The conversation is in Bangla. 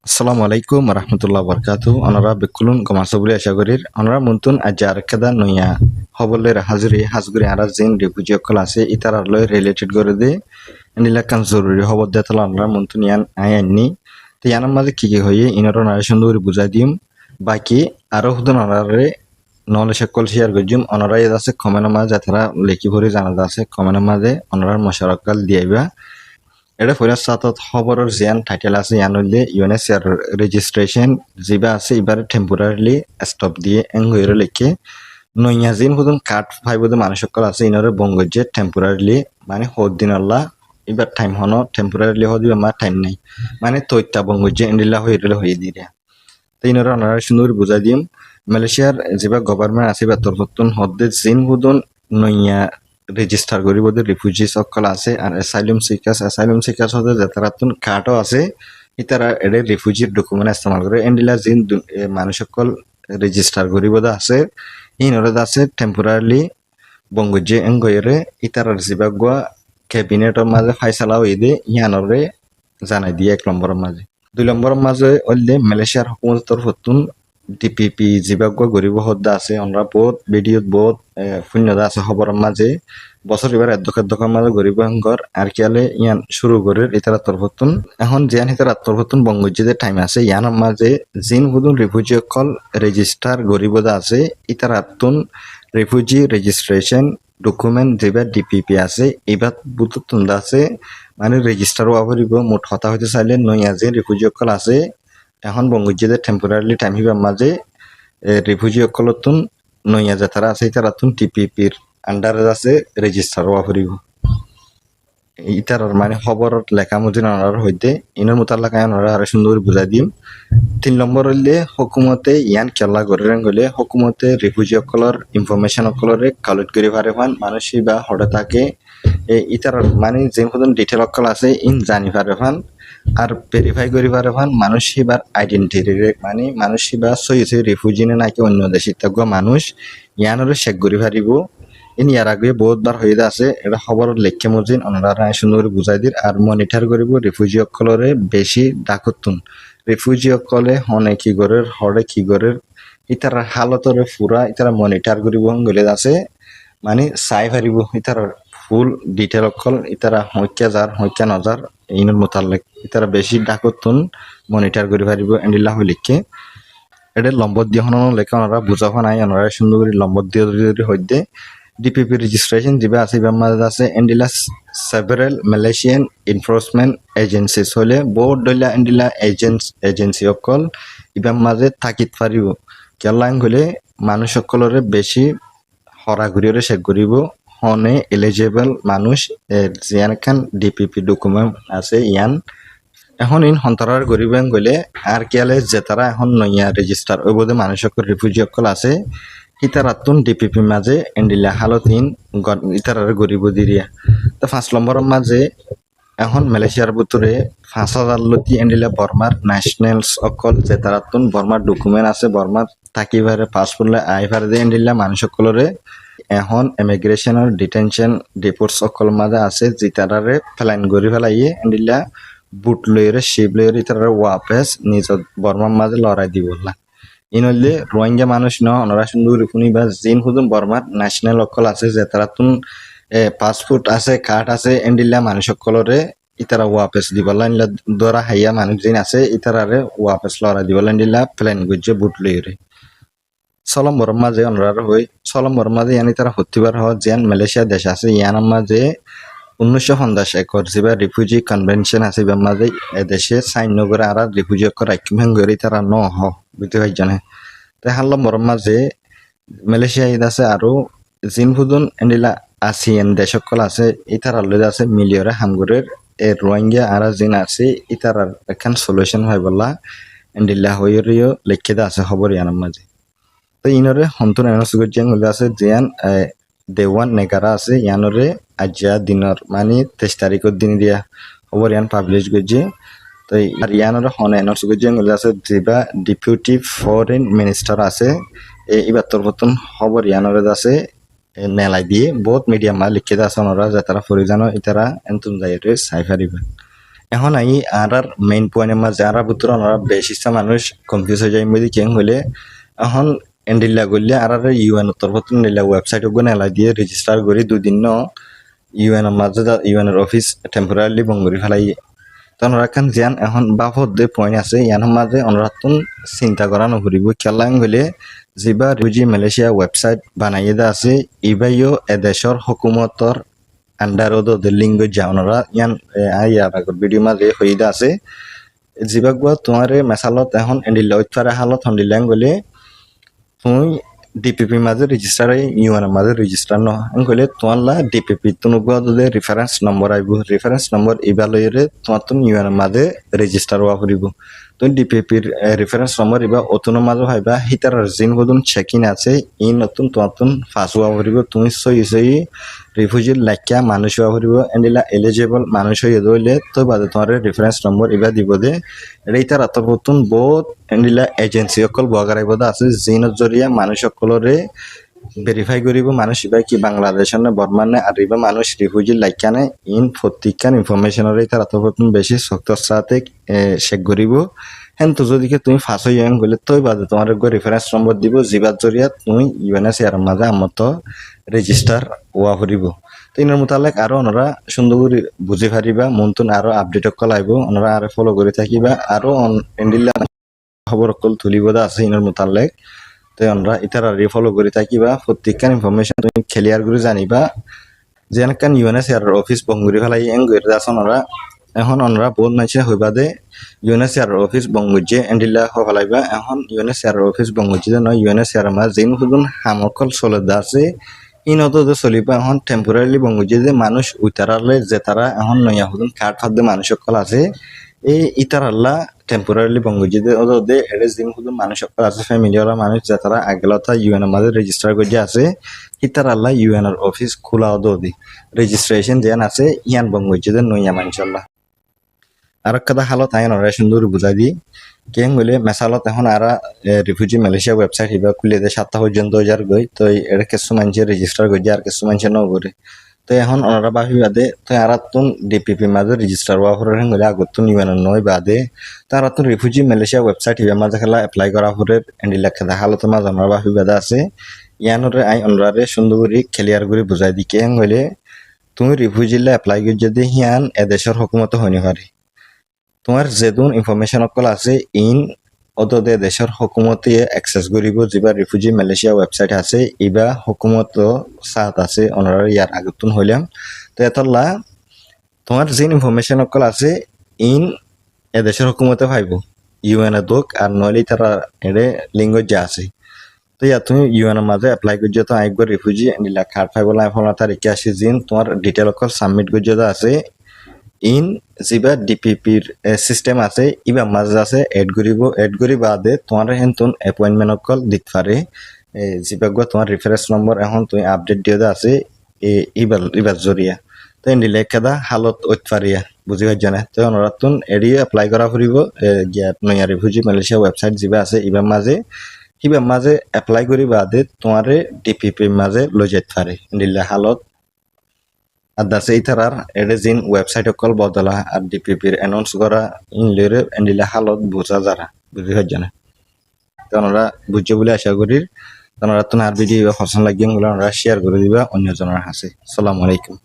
আসসালামু আলাইকুম রহমতুল্লাহ বরকাতু অনরা বেকুলুন গমাসো বলে আশা করি অনরা মন্তুন আজ আরেকদা নইয়া হবলের হাজগুরি আরা জিন রিফিউজি অকল আছে ইতার লয় রিলেটেড করে দে নিলা কান জরুরি খবর দেতলা অনরা মন্তুন ইয়ান আইননি তো ইয়ানার মাঝে কি হয়ে ইনর নারেশন দৌড়ি বুঝাই দিম বাকি আরো হুদন অনারে নলে সকল শেয়ার করজুম অনরা ইয়াদ আছে কমেন্টের মাঝে যারা লেখি ভরি জানা আছে কমেন্টের মাঝে অনরার মশারকাল দিয়াইবা এটা ফইরা সাতত খবরের জিয়ান টাইটেল আছে ইয়ান হইলে ইউএনএসআর রেজিস্ট্রেশন জিবা আছে এবারে টেম্পোরারিলি স্টপ দিয়ে এঙ্গইরে লেখে নইয়া জিন হুদুন কাট ফাইবুদে মানুষ সকল আছে ইনরে বঙ্গজে টেম্পোরারিলি মানে হদ্দিন আল্লাহ এবার টাইম হনো টেম্পোরারিলি হদিবে মা টাইম নাই মানে তৈতা বঙ্গজে এন্ডিল্লা হইরে হয়ে দিয়ে তো ইনরে অনারা সুন্দর বুঝাই দিম মালয়েশিয়ার যেবা গভর্নমেন্ট আছে বা তরফতুন হদ্দে জিন হুদুন নইয়া রেজিস্টার করিব রিফিউজি সকল আছে আর অ্যাসাইলুম সিকাস হতে যাতারাতুন কার্ডও আছে ইতারা এডে রিফিউজির ডকুমেন্ট ইস্তেমাল করে এন্ডিলা জিন মানুষ সকল রেজিস্টার করিব আছে ইনরে আছে টেম্পোরারিলি বঙ্গজে এঙ্গয়রে ইতারার জিবাগুয়া ক্যাবিনেটের মাঝে ফাইসালা হইদে ইয়ানরে জানাই দিয়ে 1 নম্বরের মাঝে 2 নম্বরের মাঝে হইলে মালয়েশিয়ার হুকুমতের তরফতুন ডিপিপি জিবাগুয়া গরিব হদ্দা আছে আমরা বহুত ভিডিওত বহুত শূন্যতা আছে খবরের মাঝে বছর এবার দোকান মাঝে গরিব ঘর আর কিয়ালে ইয়ান শুরু করে ইতারা তরফতুন এখন জিয়ান হিতার তরফতুন বঙ্গজ্জিতে টাইম আছে ইয়ানের মাঝে জিন হুদুন রিফিউজি কল রেজিস্টার গরিবদা আছে ইতারা তুন রিফিউজি রেজিস্ট্রেশন ডকুমেন্ট যেবা ডিপিপি আছে এবার বুতুন আছে মানে রেজিস্টার হওয়া পড়িব মোট হতা হইতে চাইলে নইয়া যে রিফিউজি কল আছে এখন বঙ্গজ্জিতে টেম্পোরারিলি টাইম হিবার মাঝে রিফিউজি অকলতুন নইয়া যে তারা আছে তারাতুন টিপিপির আন্ডারে আছে রেজিস্টার হওয়া পড়িব ইতার মানে খবর লেখা মধ্যে নানার হইতে ইনের মোতালাকায় ওনারা আরো সুন্দর বুঝাই দিম 3 নম্বর হইলে হুকুমতে ইয়ান কেলা করে গেলে হুকুমতে রিফিউজি অকলর ইনফরমেশন অকলরে কালেক্ট করে পারে পান মানুষ বা হঠাৎ থাকে ইতার মানে যে মতন ডিটেল অকল আছে ইন জানি পারে পান আর ভেরিফাই করি পারে পান মানুষ এবার আইডেন্টিটি মানে মানুষ বা সই রিফিউজি নাকি অন্য দেশে থাকা মানুষ ইয়ানরে চেক করি পারিব ইন ইয়ার আগে বহুতবার হয়ে আছে এটা খবর লেখে মজিন ওনারা সুন্দর বুঝাই দির আর মনিটর করিব রিফিউজি অকলরে বেশি ডাকতুন রিফিউজি অকলে হনে কি করে হরে কি করে ইতার হালতরে পুরা ইতারা মনিটর করিব গলে আছে মানে চাই পারিব ইতার ফুল ডিটেল অকল ইতারা হইকা যার হইকা নজার ইনের মোতালেক ইতারা বেশি ডাকতুন মনিটর করি পারিব এন্ডিল্লা হই লিখে এটা লম্বর দিয়ে হন লেখা ওনারা বুঝাফা নাই ওনারা সুন্দর করে লম্বর দিয়ে হইতে ডিপিপি রেজিস্ট্রেশন যেবা আছে এবার মাঝে আছে এন্ডিলা সেভারেল মালয়েশিয়ান এনফোর্সমেন্ট এজেন্সিস হলে বহুত দলিয়া এন্ডিলা এজেন্সি অকল এবার মাঝে থাকিত পারিব কেলাং হলে মানুষ সকলরে বেশি হরাঘুরিরে চেক করিব হনে এলিজিবল মানুষ জিয়ান খান ডিপিপি ডকুমেন্ট আছে ইয়ান এখন ইন সন্তরার গরিবেন গলে আর কিয়ালে যেতারা এখন নইয়া রেজিস্টার ওই বোধে মানুষ সকল রিফিউজি সকল আছে ইতারাতুন ডিপিপি মাঝে এন্ডিলা হালত ইন ইতারার গরিব দিরিয়া তো 5 নম্বরের মাঝে এখন মালয়েশিয়ার ভিতরে 5,000 লতি এন্ডিলা বর্মার ন্যাশনালস অকল যেতারাতুন বর্মার ডকুমেন্ট আছে বর্মার থাকিবারে পাসপোর্ট আইভার দে এন্ডিলা মানুষ সকলরে এখন ইমিগ্রেশনের ডিটেনশন ডিপোর্টস অকল মাঝে আছে যেতারারে ফেলাইন গরি ফেলাইয়ে এন্ডিলা বুট লইরে শিব লইরে ইতারারে ওয়াপেস নিজ বর্মার মাঝে লড়াই দিব না ইনলে রোহিঙ্গা মানুষ ন ওনারা সুন্দর শুনি বা জিন হুদুন বর্মার ন্যাশনাল অকল আছে যে তারা তুন পাসপোর্ট আছে কার্ড আছে এন্ডিল্লা মানুষ সকলরে ইতারা ওয়াপেস দিবলা ইনলা দরা হাইয়া মানুষ জিন আছে ইতারারে ওয়াপেস লড়া দিবলা ইন্ডিল্লা প্লেন গুজে বুট লইরে সলম বর্মা যে ওনারা হই সলম বর্মা যে ইয়ানি তারা হত্তিবার হওয়া যেন মালয়েশিয়া দেশ আছে ইয়ানার মাঝে 1950 একর যেবা রিফিউজি কনভেনশন আছে বা মাঝে এদেশে সাইন নগরে আর রিফিউজি অকর আইকিমেন গরি তারা ন হ বুঝতে পাই জানে তাই হাল্লা মরম মাঝে মালয়েশিয়া ঈদ আছে আরো জিন ফুদুন এন্ডিলা আসিয়ান দেশ সকল আছে ইতারা লই আছে মিলিয়রে হামগুরের এ রোহিঙ্গা আর জিন আছে ইতারার এখন সলিউশন হয় বলা এন্ডিলা হইরিও লিখে আছে খবর ইয়ানার মাঝে তো ইনরে হন্তন এনসুগর জিয়ান হলে আছে জিয়ান দেওয়ান নেগারা আছে ইয়ানরে আজ্জা দিনর মানে 23 তারিখের দিন দিয়া খবর ইয়ান পাবলিশ করছে তো আর ইয়ানরে হনে এনসুগর জিয়ান হলে আছে যেবা ডেপুটি ফরেন মিনিস্টার আছে এবার তরফতন খবর ইয়ানরে আছে মেলাই দিয়ে বহুত মিডিয়া মা লিখে আছে ওনারা যে তারা ফরিজানো ইতারা এনতুন যাইরে সাইফারিবে এখন আই আর মেইন পয়েন্টের মাঝে আর ভিতরে ওনারা বেশিটা মানুষ কনফিউজ হয়ে যায় মধ্যে কেন হইলে এখন এন্ডিল্লা করলে আর ইউএন তরফ নিলা ওয়েবসাইট ওগুলো এলাই দিয়ে রেজিস্টার করি দুদিন ন ইউএন এর মাঝে ইউএন এর অফিস টেম্পোরারিলি বন্ধ করে ফেলাই তখন ওরা কান জিয়ান এখন বাফত দে পয়েন্ট আছে ইয়ানোর মাঝে অনরাতুন চিন্তা করা নকরিব খেলাং হইলে যিবা রিফিউজি মালয়েশিয়া ওয়েবসাইট বানাইয়ে দা আছে ইবাইও এদেশর হকুমতর আন্ডারত লিঙ্গ যাওনারা ইয়ান ইয়ার আগর ভিডিও মাঝে হইদা আছে যিবাগুয়া তোমারে মেসালত এখন এন্ডিল লইতারে হালত হন্ডিলাং বলে তুই ডিপিপি মাঝে রেজিস্টার ইউএন মাঝে রেজিস্টার ন গলে তোমার লা ডিপিপি তুনুগুয়া দে রেফারেন্স নম্বর আইব রেফারেন্স নম্বর ইবা লইরে তোমার তুন ইউএন মাঝে রেজিস্টার হওয়া করিব তুই ডিপিপির রেফারেন্স নম্বর ইবা অতুন মাঝে ভাইবা হিতার জিন বদুন চেকিন আছে ই নতুন তোমার তুন ফাঁস হওয়া করিব তুমি সই সই রিফিউজি লাইকা মানুষ হওয়া করিব এন্ডিলা এলিজিবল মানুষ হয়ে দইলে তো বাদে তোমার রেফারেন্স নম্বর ইবা দিব দে এইটার আতপতুন বহুত এন্ডিলা এজেন্সি অকল বগারাইব আছে জিনত জরিয়া মানুষ সকলরে ভেরিফাই করিব মানুষ ইবা কি বাংলাদেশ নে বর্মান নে আর ইবা মানুষ রিফিউজি লাইকানে ইন প্রত্যেকখান ইনফরমেশনের এইটার আতপতুন বেশি শক্ত সাথে চেক করিব হেন তো যদি তুমি ফাঁস হয়ে গেলে তোই বাদে তোমার রেফারেন্স নম্বর দিব জিবার জরিয়া তুমি ইউএনএসিআর মাঝে আমত রেজিস্টার ওয়া করিব তো ইনার মোতালেক আরো ওনারা সুন্দর করে বুঝে পারিবা মনতুন আরো আপডেট অকল আইব ওনারা আরো ফলো করে থাকিবা আরো এন্ডিলা খবর অকল তুলিব দা আছে ইনার মোতালেক তো ওনারা ইতার আর ফলো করে থাকিবা প্রত্যেকখান ইনফরমেশন তুমি ক্লিয়ার করে জানিবা যে এনকান ইউএনএসিআর অফিস বঙ্গুরি ফেলাই এং গইরে আছে ওনারা এখন ওনারা বহুত মানুষে হইবা দে ইউএনএসিআর অফিস বঙ্গুজে এন্ডিলা হলাইবা এখন ইউএনএসিআর অফিস বঙ্গুজে নয় ইউএনএসিআর মা যেন হুদুন হামকল চলে দা আছে ইনত চলিবা এখন টেম্পোরারিলি বঙ্গুজে যে মানুষ উইতারালে যে তারা এখন নয়া হুদুন কার্ড ফাদ্দে মানুষ সকল আছে এই ইতারাল্লা টেম্পোরারিলি বঙ্গুজে দে এড়ে জিম হুদুন মানুষ সকল আছে ফ্যামিলিওয়ালা মানুষ যে তারা আগলতা ইউএন এর মাঝে রেজিস্টার করে আছে ইতারাল্লা ইউএন এর অফিস খোলা দি রেজিস্ট্রেশন যেন আছে ইয়ান বঙ্গুজে নয়া মানশাল্লাহ আর একটা হালত আইন ওরা সুন্দর বুঝাই দি কেন বলে মেসালত এখন আর রিফিউজি মালয়েশিয়া ওয়েবসাইট হিবা খুলে দেয় 7টা পর্যন্ত যার গই তো এটা কিছু মানুষের রেজিস্টার করে আর কিছু মানুষের ন করে তো এখন ওনারা বাহি বাদে তো আর তুন ডিপিপি মাঝে রেজিস্টার হওয়া করে গেলে আগতুন ইউএন নয় বাদে তার তুন রিফিউজি মালয়েশিয়া ওয়েবসাইট হিবা মাঝে খেলা এপ্লাই করা করে এন্ডি লেখা হালত মাঝে আমরা বাহি বাদে আছে ইয়ানরে আই ওনারে সুন্দর করে ক্লিয়ার করে বুঝাই দি কেন হইলে তুমি রিফিউজিলে এপ্লাই করে যদি হিয়ান এদেশের হকুমত হইনি পারে তোমার যেদুন ইনফরমেশন অকল আছে ইন অদদে দেশের হকুমতে অ্যাক্সেস করিব যিবা রিফিউজি মালয়েশিয়া ওয়েবসাইট আছে ইবা হকুমত সাথ আছে ওনারা ইয়ার আগতুন হইলাম তো এতলা তোমার যে ইনফরমেশন অকল আছে ইন এদেশের হকুমতে পাইব ইউএন এ দোক আর নইলে তারা এড়ে লিঙ্গ যা আছে তো ইয়া তুমি ইউএন এর মাঝে এপ্লাই করছো তো আইব রিফিউজি এন্ডিলা কার্ড পাইব না ফোন তারিখ আসি জিন তোমার ডিটেল অকল সাবমিট করছো আছে ইন যিবা ডিপিপির সিস্টেম আছে ইবা মাঝে আছে এড করি বাদে তোমার হেন তুন এপয়েন্টমেন্ট অকল দিত পারে যিবা গো তোমার রেফারেন্স নম্বর এখন তুমি আপডেট দিয়ে আছে ইবার জরিয়া তো এন্ডি লেখাদা হালত ওইত পারিয়া বুঝি পাই জানে তো অনুরাতুন এড়িয়ে এপ্লাই করা ফুরিব গিয়া নয়া রিফিউজি মালয়েশিয়া ওয়েবসাইট যিবা আছে ইবার মাঝে এপ্লাই করি বাদে তোমারে ডিপিপির মাঝে লই যাইতে পারে এন্ডিলা হালত আর দাসে ইতারার এডে জিন ওয়েবসাইট অকল বদলা আর ডিপিপির অ্যানাউন্স করা ইনলেরে এন্ডিলা হালত বোঝা যারা বুঝি হয় জানে তো ওনারা বুঝছে বলে আশা করি ওনারা তো আর ভিডিও পছন্দ লাগিয়ে ওনারা শেয়ার করে দিবা অন্য জনের হাসে। আসসালামু আলাইকুম।